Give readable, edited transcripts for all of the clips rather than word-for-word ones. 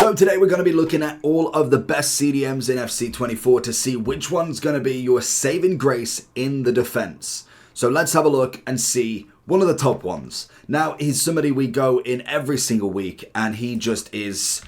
So today we're going to be looking at all of the best CDMs in FC24 to see which one's going to be your saving grace in the defense. So let's have a look and see one of the top ones. Now, he's somebody we go in every single week, and he just is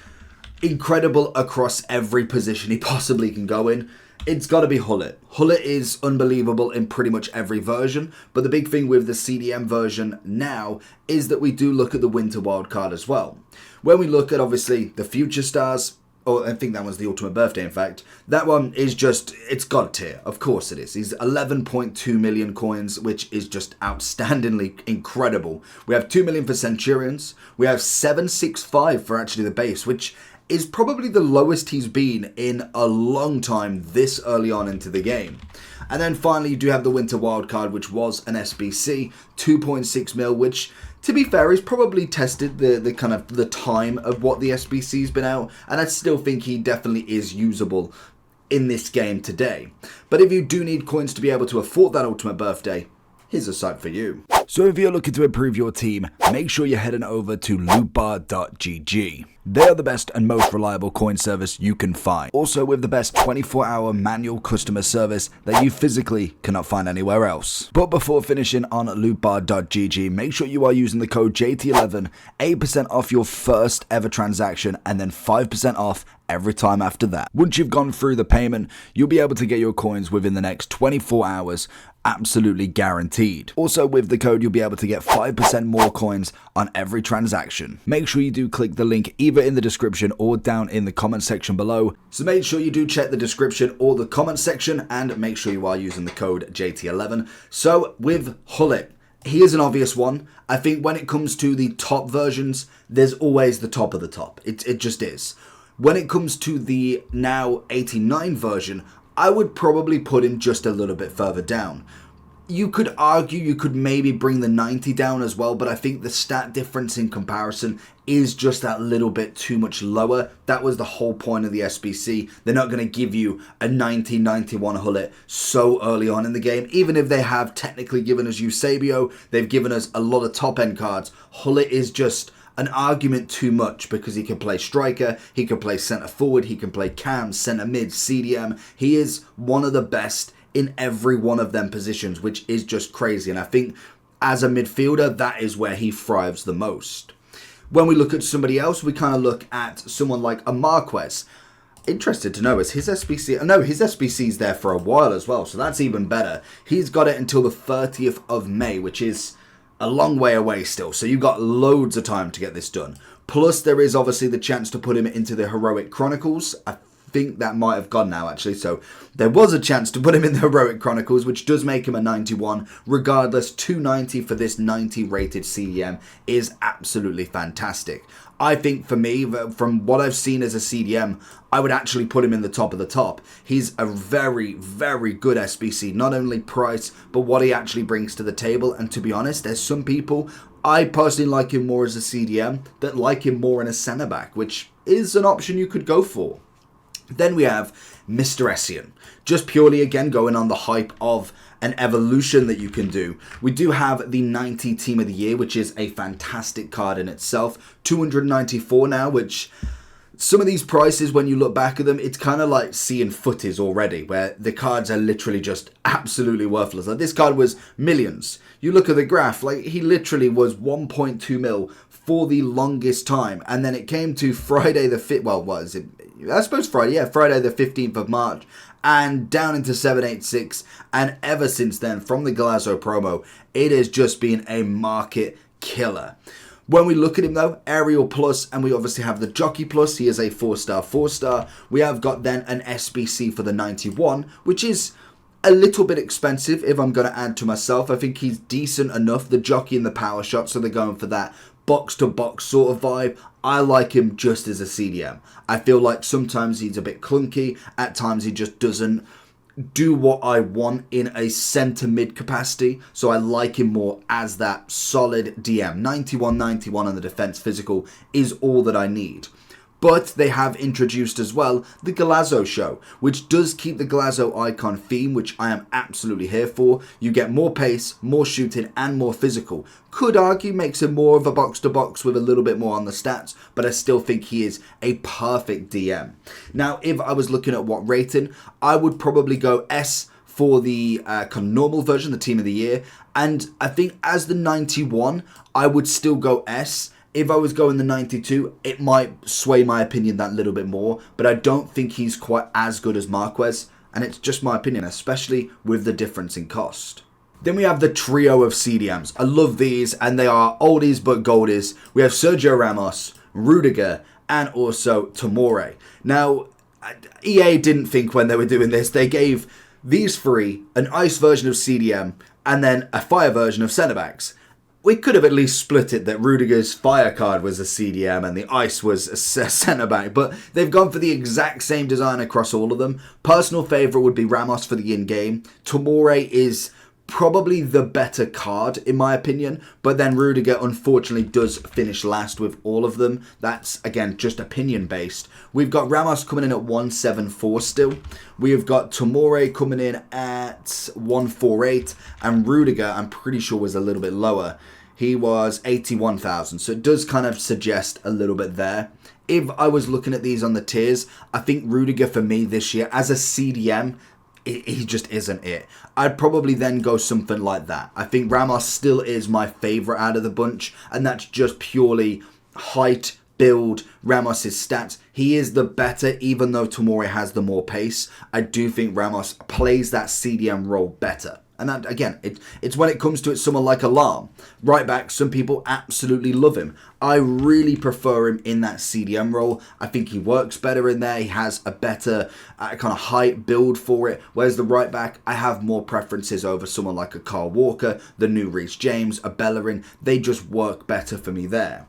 incredible across every position he possibly can go in. It's got to be Gullit. Gullit is unbelievable in pretty much every version, but the big thing with the CDM version now is that we do look at the winter wildcard as well. When we look at, obviously, the future stars, or I think that was the ultimate birthday, in fact, that one is just, it's God tier. Of course it is. He's 11.2 million coins, which is just outstandingly incredible. We have 2 million for Centurions. We have 765 for actually the base, which is probably the lowest he's been in a long time this early on into the game. And then finally, you do have the winter wildcard, which was an SBC, 2.6 mil, which, to be fair, he's probably tested the kind of the time of what the SBC's been out, and I still think he definitely is usable in this game today. But if you do need coins to be able to afford that ultimate birthday, here's a site for you. So if you're looking to improve your team, make sure you're heading over to lootbar.gg. They are the best and most reliable coin service you can find. Also with the best 24-hour manual customer service that you physically cannot find anywhere else. But before finishing on lootbar.gg, make sure you are using the code JT11, 8% off your first ever transaction, and then 5% off every time after that. Once you've gone through the payment, you'll be able to get your coins within the next 24 hours, absolutely guaranteed. Also with the code, you'll be able to get 5% more coins on every transaction. Make sure you do click the link either in the description or down in the comment section below. So make sure you do check the description or the comment section, and make sure you are using the code JT11. So with Gullit, he is an obvious one. I think when it comes to the top versions, there's always the top of the top. It just is. When it comes to the now 89 version, I would probably put him just a little bit further down. You could argue you could maybe bring the 90 down as well, but I think the stat difference in comparison is just that little bit too much lower. That was the whole point of the SBC. They're not going to give you a 90, 91 Gullit so early on in the game. Even if they have technically given us Eusebio, they've given us a lot of top-end cards. Gullit is just an argument too much because he can play striker, he can play centre forward, he can play cam, centre mid, CDM. He is one of the best in every one of them positions, which is just crazy. And I think as a midfielder, that is where he thrives the most. When we look at somebody else, we kind of look at someone like a Marquez. Interested to know, is his SBC... No, his SBC's there for a while as well, so that's even better. He's got it until the 30th of May, which is a long way away still, so you've got loads of time to get this done. Plus, there is obviously the chance to put him into the Heroic Chronicles. I think that might have gone now, actually, so there was a chance to put him in the Heroic Chronicles, which does make him a 91. Regardless, 290 for this 90 rated CDM is absolutely fantastic. I think for me, from what I've seen as a CDM, I would actually put him in the top of the top. He's a very, very good SBC, not only price, but what he actually brings to the table. And to be honest, there's some people, I personally like him more as a CDM, that like him more in a centre back, which is an option you could go for. Then we have Mr. Essien, just purely again going on the hype of an evolution that you can do. We do have the 90 Team of the Year, which is a fantastic card in itself. 294 now, which some of these prices, when you look back at them, it's kind of like seeing footies already, where the cards are literally just absolutely worthless. Like this card was millions. You look at the graph, like he literally was 1.2 mil for the longest time, and then it came to Friday the 5th, well, what is it? I suppose Friday, yeah, Friday the 15th of March, and down into 786, and ever since then, from the Galazo promo, it has just been a market killer. When we look at him though, Aerial Plus, and we obviously have the Jockey Plus, he is a 4-star, 4-star. We have got then an SBC for the 91, which is a little bit expensive if I'm going to add to myself. I think he's decent enough, the Jockey and the Power Shot, so they're going for that box-to-box sort of vibe. I like him just as a CDM. I feel like sometimes he's a bit clunky, at times he just doesn't do what I want in a centre mid capacity, so I like him more as that solid DM. 91 on the defense physical is all that I need. But they have introduced as well the Galazo show, which does keep the Galazo icon theme, which I am absolutely here for. You get more pace, more shooting, and more physical. Could argue makes him more of a box-to-box with a little bit more on the stats, but I still think he is a perfect DM. Now, if I was looking at what rating, I would probably go S for the kind of normal version, the Team of the Year, and I think as the 91, I would still go S. If I was going the 92, it might sway my opinion that little bit more, but I don't think he's quite as good as Marquez, and it's just my opinion, especially with the difference in cost. Then we have the trio of CDMs. I love these, and they are oldies but goldies. We have Sergio Ramos, Rudiger, and also Toure. Now, EA didn't think when they were doing this, they gave these three an ice version of CDM, and then a fire version of centre-backs. We could have at least split it that Rudiger's fire card was a CDM and the ice was a centre-back, but they've gone for the exact same design across all of them. Personal favourite would be Ramos for the in-game. Toure is probably the better card in my opinion, but then Rudiger unfortunately does finish last with all of them. That's again just opinion based. We've got Ramos coming in at 174 still. We've got Toure coming in at 148, and Rudiger I'm pretty sure was a little bit lower. He was 81,000, so it does kind of suggest a little bit there. If I was looking at these on the tiers, I think Rudiger for me this year as a CDM, he just isn't it. I'd probably then go something like that. I think Ramos still is my favourite out of the bunch, and that's just purely height, build, Ramos' stats. He is the better, even though Toure has the more pace. I do think Ramos plays that CDM role better. And that, again, it's when it comes to it, someone like Alarm. Right back, some people absolutely love him. I really prefer him in that CDM role. I think he works better in there. He has a better kind of height build for it. Whereas the right back, I have more preferences over someone like a Kyle Walker, the new Reece James, a Bellerin. They just work better for me there.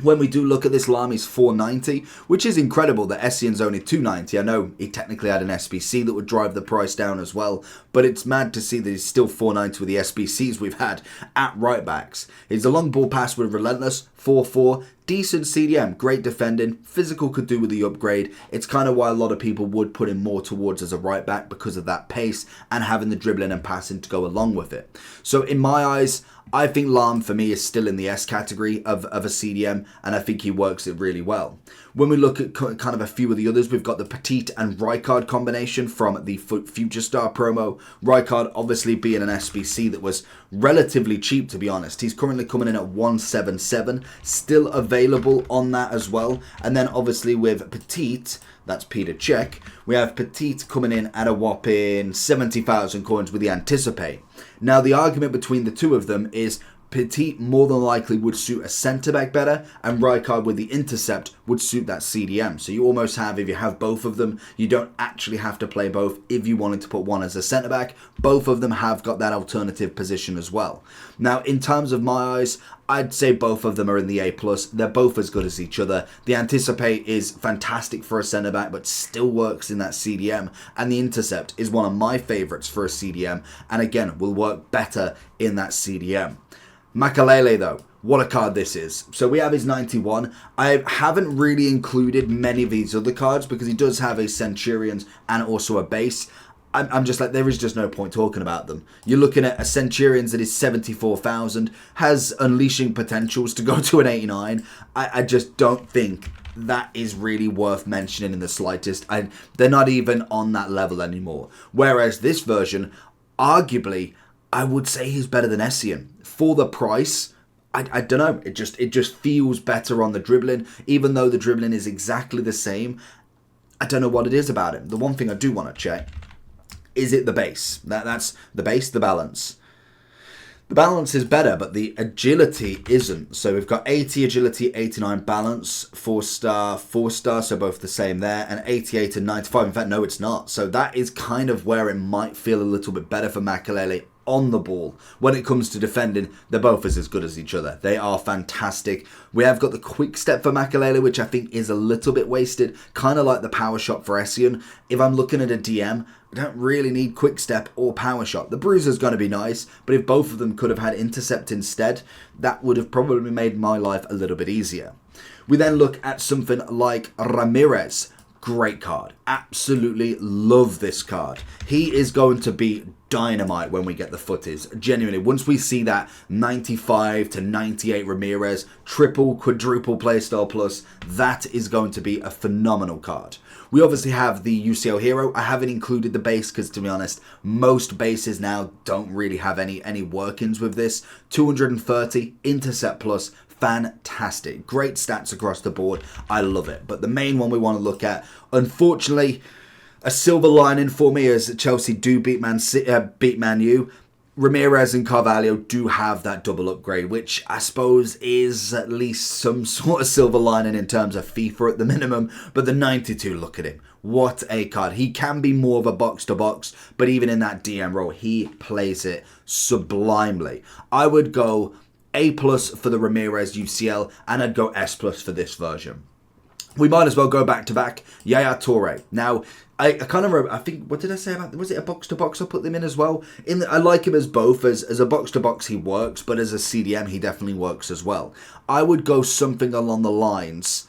When we do look at this, Lami's 490, which is incredible that Essien's only 290. I know he technically had an SBC that would drive the price down as well, but it's mad to see that he's still 490 with the SBCs we've had at right backs. He's a long ball pass with Relentless, 4-4, decent CDM, great defending, physical could do with the upgrade. It's kind of why a lot of people would put him more towards as a right back because of that pace and having the dribbling and passing to go along with it. So in my eyes, I think Lahm for me is still in the S category of a CDM, and I think he works it really well. When we look at kind of a few of the others, we've got the Petit and Rijkaard combination from the Future Star promo. Rijkaard obviously being an SBC that was relatively cheap, to be honest. He's currently coming in at 177, still available on that as well. And then obviously with Petit, that's Peter Cech, we have Petit coming in at a whopping 70,000 coins with the Anticipate. Now the argument between the two of them is Petit more than likely would suit a centre-back better, and Rijkaard with the Intercept would suit that CDM. So you almost have, if you have both of them, you don't actually have to play both if you wanted to put one as a centre-back. Both of them have got that alternative position as well. Now, in terms of my eyes, I'd say both of them are in the A+. They're both as good as each other. The Anticipate is fantastic for a centre-back, but still works in that CDM. And the Intercept is one of my favourites for a CDM, and again, will work better in that CDM. Makelele though, what a card this is. So we have his 91. I haven't really included many of these other cards because he does have a Centurions and also a base. I'm just like, there is just no point talking about them. You're looking at a Centurions that is 74,000, has unleashing potentials to go to an 89. I just don't think that is really worth mentioning in the slightest. They're not even on that level anymore. Whereas this version, arguably, I would say he's better than Essien. For the price, I don't know. It just feels better on the dribbling, even though the dribbling is exactly the same. I don't know what it is about him. The one thing I do want to check, is it the base? That's the base, the balance. The balance is better, but the agility isn't. So we've got 80 agility, 89 balance, 4-star, 4-star, so both the same there, and 88 and 95. In fact, no, it's not. So that is kind of where it might feel a little bit better for Makelele on the ball. When it comes to defending, they're both as good as each other. They are fantastic. We have got the quick step for Mele, which I think is a little bit wasted, kind of like the power shot for Essien. If I'm looking at a DM, I don't really need quick step or power shot. The bruiser's going to be nice, but if both of them could have had intercept instead, that would have probably made my life a little bit easier. We then look at something like Ramirez. Great card. Absolutely love this card. He is going to be dynamite when we get the footies. Genuinely, once we see that 95 to 98 Ramirez, triple, quadruple playstyle plus, that is going to be a phenomenal card. We obviously have the UCL hero. I haven't included the base because, to be honest, most bases now don't really have any workings with this. 230, intercept plus, fantastic. Great stats across the board. I love it. But the main one we want to look at, unfortunately, a silver lining for me is Chelsea do beat Man U. Ramirez and Carvalho do have that double upgrade, which I suppose is at least some sort of silver lining in terms of FIFA at the minimum. But the 92, look at him. What a card. He can be more of a box-to-box, but even in that DM role, he plays it sublimely. I would go A+ for the Ramirez UCL, and I'd go S+ for this version. We might as well go back-to-back. Yaya Toure. Now, I kind of remember, I think, what did I say about, was it a box-to-box I put them in as well? I like him as both. As a box-to-box he works, but as a CDM he definitely works as well. I would go something along the lines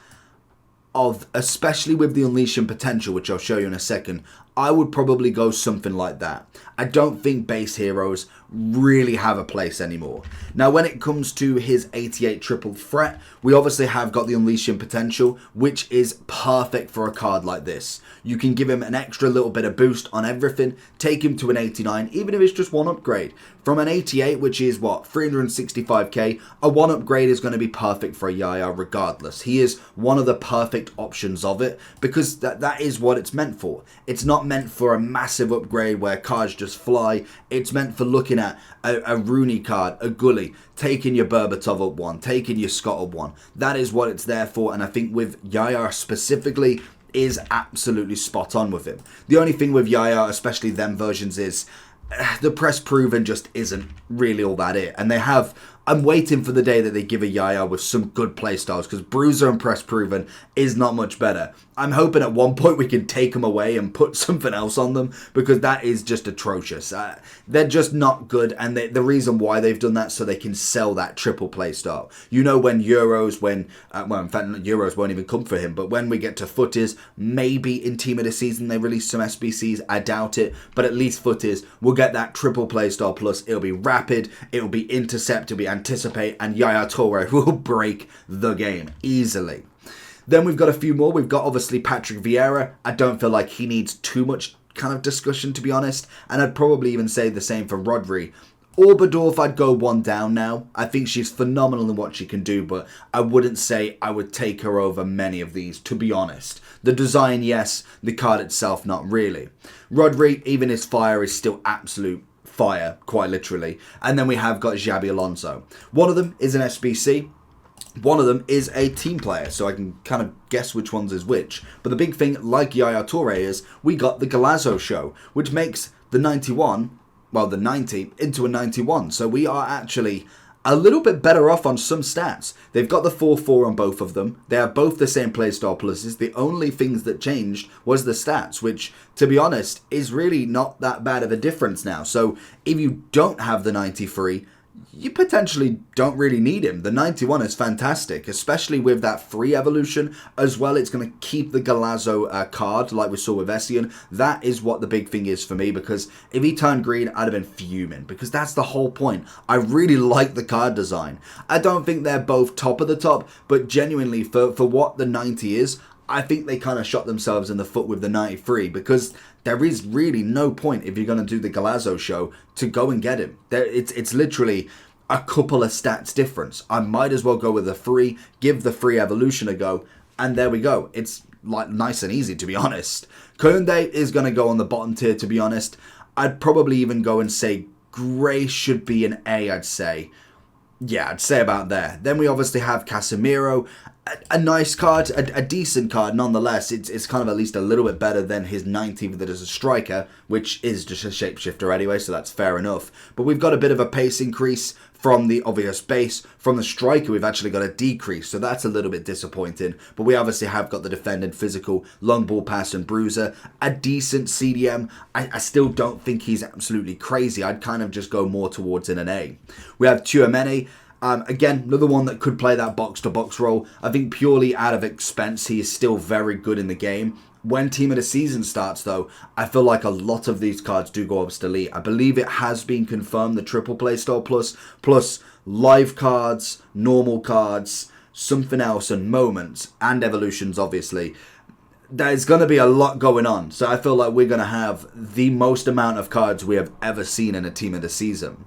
of, especially with the Unleashing Potential, which I'll show you in a second, I would probably go something like that. I don't think base heroes really have a place anymore. Now, when it comes to his 88 triple threat, we obviously have got the Unleashing Potential, which is perfect for a card like this. You can give him an extra little bit of boost on everything, take him to an 89, even if it's just one upgrade. From an 88, which is what, 365k, a one upgrade is going to be perfect for a Yaya regardless. He is one of the perfect options of it, because that is what it's meant for. It's not meant for a massive upgrade where cards just fly. It's meant for looking at a Rooney card, a Gully, taking your Berbatov up one, taking your Scott up one. That is what it's there for, and I think with Yaya specifically, is absolutely spot on with him. The only thing with Yaya, especially them versions, is the press proven just isn't really all that it. And I'm waiting for the day that they give a Yaya with some good playstyles, because Bruiser and press proven is not much better. I'm hoping at one point we can take them away and put something else on them, because that is just atrocious. They're just not good, and the reason why they've done that so they can sell that triple playstyle. You know, when Euros, in fact Euros won't even come for him, but when we get to footies, maybe in Team of the Season they release some SBCs, I doubt it, but at least footies, we'll get that triple playstyle plus. It'll be rapid, it'll be intercept, it'll be anticipate, and Yaya Toure will break the game easily. Then we've got a few more. We've got obviously Patrick Vieira. I don't feel like he needs too much kind of discussion, to be honest, and I'd probably even say the same for Rodri. Oberdorf, I'd go one down now. I think she's phenomenal in what she can do, but I wouldn't say I would take her over many of these, to be honest. The design, yes. The card itself, not really. Rodri, even his fire is still absolute fire, quite literally. And then we have got Xabi Alonso. One of them is an SBC. One of them is a team player, so I can kind of guess which one's is which. But the big thing, like Yaya Toure, is we got the Galazo show, which makes the 91, well, the 90, into a 91. So we are actually a little bit better off on some stats. They've got the 4-4 on both of them. They have both the same playstyle pluses. The only things that changed was the stats, which, to be honest, is really not that bad of a difference now. So if you don't have the 93, you potentially don't really need him. The 91 is fantastic, especially with that free evolution as well. It's going to keep the Galazo card like we saw with Essien. That is what the big thing is for me, because if he turned green, I'd have been fuming, because that's the whole point. I really like the card design. I don't think they're both top of the top, but genuinely for what the 90 is, I think they kind of shot themselves in the foot with the 93, because there is really no point, if you're going to do the Galazo show, to go and get him. It's literally a couple of stats difference. I might as well go with the free, give the free evolution a go, and there we go. It's like nice and easy, to be honest. Koundé is going to go on the bottom tier, to be honest. I'd probably even go and say Gray should be an A, I'd say. Yeah, I'd say about there. Then we obviously have Casemiro, a nice card, a decent card nonetheless. It's kind of at least a little bit better than his 19th that is a striker, which is just a shapeshifter anyway, so that's fair enough. But we've got a bit of a pace increase from the obvious base. From the striker, we've actually got a decrease, so that's a little bit disappointing. But we obviously have got the defending physical, long ball pass and bruiser, a decent CDM. I still don't think he's absolutely crazy. I'd kind of just go more towards an A. We have Tchouaméni. Again, another one that could play that box-to-box role. I think purely out of expense, he is still very good in the game. When Team of the Season starts, though, I feel like a lot of these cards do go up to elite. I believe it has been confirmed, the triple playstyle plus live cards, normal cards, something else, and moments, and evolutions, obviously. There's going to be a lot going on. So I feel like we're going to have the most amount of cards we have ever seen in a Team of the Season.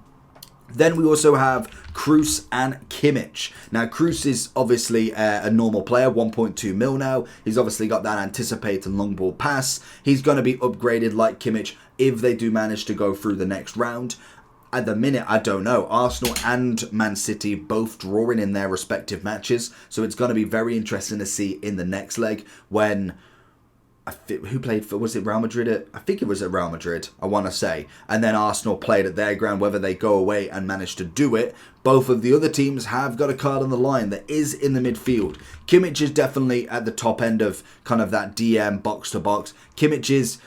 Then we also have Kroos and Kimmich. Now, Kroos is obviously a normal player, 1.2 mil now. He's obviously got that anticipated long ball pass. He's going to be upgraded like Kimmich if they do manage to go through the next round. At the minute, I don't know. Arsenal and Man City both drawing in their respective matches. So it's going to be very interesting to see in the next leg when... who played for, was it Real Madrid? I think it was at Real Madrid, I want to say. And then Arsenal played at their ground, whether they go away and manage to do it. Both of the other teams have got a card on the line that is in the midfield. Kimmich is definitely at the top end of kind of that DM box-to-box. Kimmich is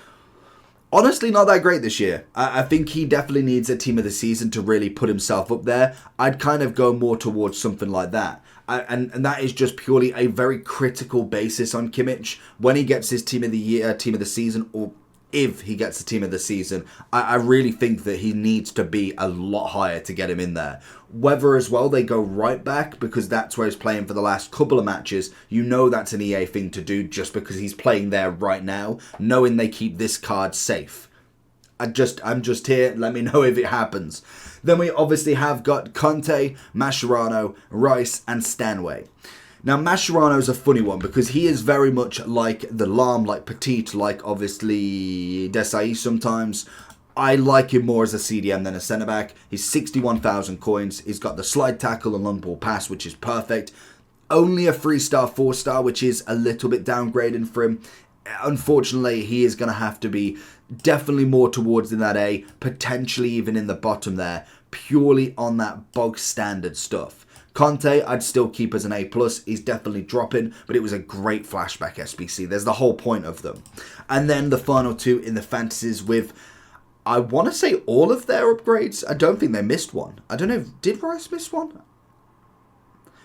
honestly not that great this year. I think he definitely needs a Team of the Season to really put himself up there. I'd kind of go more towards something like that. And that is just purely a very critical basis on Kimmich. When he gets his Team of the Year, Team of the Season, or if he gets the Team of the Season, I really think that he needs to be a lot higher to get him in there. Whether as well they go right back, because that's where he's playing for the last couple of matches. You know that's an EA thing to do just because he's playing there right now, knowing they keep this card safe. I'm just here, let me know if it happens. Then we obviously have got Conte, Mascherano, Rice, and Stanway. Now, Mascherano is a funny one because he is very much like the Lam, like Petit, like obviously Desai sometimes. I like him more as a CDM than a centre-back. He's 61,000 coins. He's got the slide tackle and long ball pass, which is perfect. Only a 3-star, 4-star, which is a little bit downgrading for him. Unfortunately, he is going to have to be definitely more towards in that A, potentially even in the bottom there, purely on that bog standard stuff. Conte, I'd still keep as an A+. He's definitely dropping, but it was a great flashback SBC. There's the whole point of them. And then the final two in the fantasies with, I want to say all of their upgrades. I don't think they missed one. I don't know, did Rice miss one?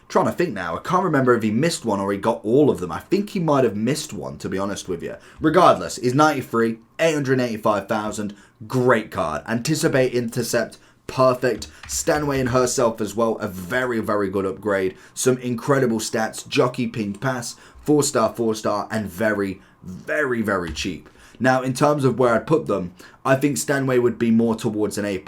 Trying to think now. I can't remember if he missed one or he got all of them. I think he might have missed one, to be honest with you. Regardless, he's 93, 885,000. Great card. Anticipate, intercept, perfect. Stanway and herself as well, a very, very good upgrade. Some incredible stats. Jockey, pinged pass, 4-star, 4-star, and very, very, very cheap. Now, in terms of where I'd put them, I think Stanway would be more towards an A+,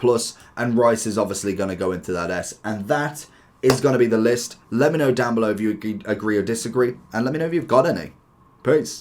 and Rice is obviously going to go into that S. And that is going to be the list. Let me know down below if you agree or disagree, and let me know if you've got any. Peace.